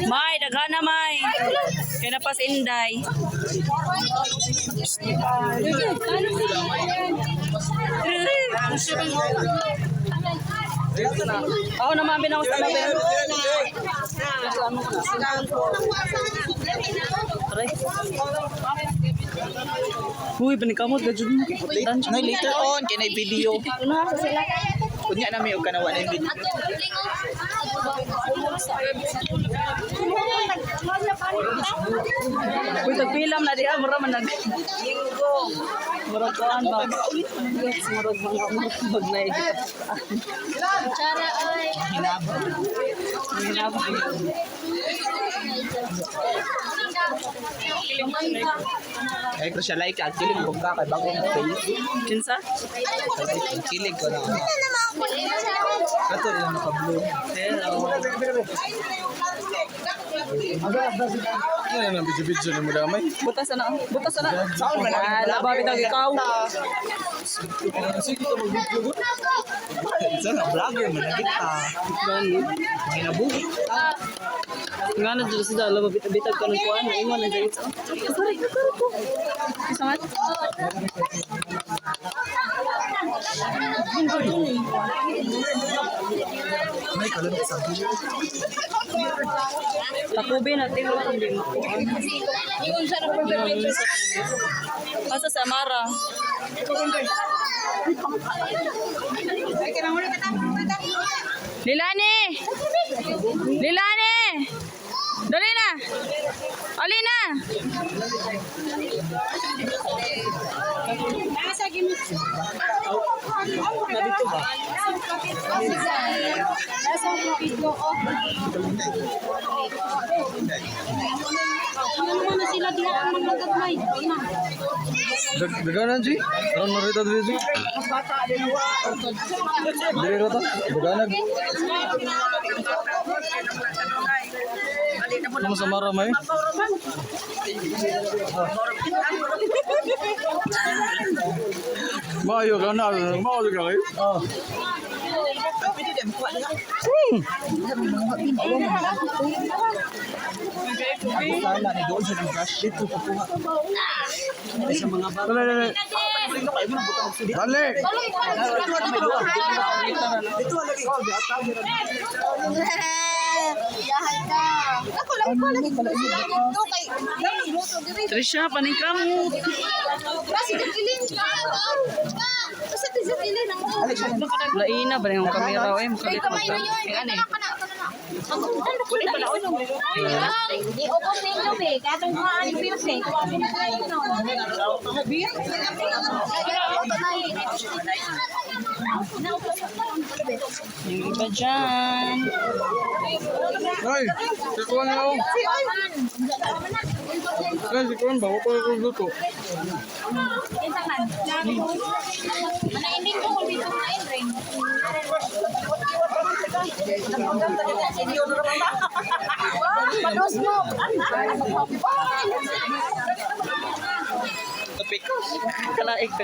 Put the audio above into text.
May, daghan na may. Kaya na pas inday. Ako naman binang sa labi. Uy, panikamot gadyo mo. No, later on, kaya video. Kunya na may kanawa na yung video. Uy, tagpilam na diha, mura man nag. Murag koan ba? Murag mga murag na edit. Cara ay. Hinabang. Hinabang. Ay, ko siya like, kilig ko ka kay bagong face. Kinsa? Kilig ko na. Kato yung naka-blue. Ano nang video-video ni mo damay? Butas na. Butas na. Saan man? Labaw bitaw ikaw. Sana vlogger man na kita. May nabuhi. Nga na dito sa dalawa bitag ka ng kuan. Ingon na dito. Sorry ko. Sangat. May kalam sa video. Takubi na tingol kung di mo. Yun siya na Asa sa Amara. Lilani! Lilani! Dali na! Alina! nasa gimit. Nandito ba? Nasa video oh. Ano naman na sila diha ang mga gagmay. Daganan si? Ano narita dito si? Dili rata? Daganan. Ano sa mara may? Maayo ka na. Maayo ka kayo? Oo. Pwede din kuha na. Sana ni doon sa brush dito pa kuha. Sa mga bago. Dali. Ano kayo mo butang sudi. Dali. Dito lagi. Yahay ka. Ako lagi pala ito kay luto diri. Trisha, paningkram mo. Kasi kikiling ka. Kasi kikiling ang Laina ba yung kamera eh? Makalit kamay na yun. Ano eh? Ano ko na pala ulo. Di ubos ninyo be. Katong mga ani pilse. Kuha mo na kayo no. Beer? Yung iba dyan. Ay, sikuan na ako. Ay, sikuan ba? Wala ko luto. Manainin ko dito na ring. Pados mo. Topik. Kalaik ka.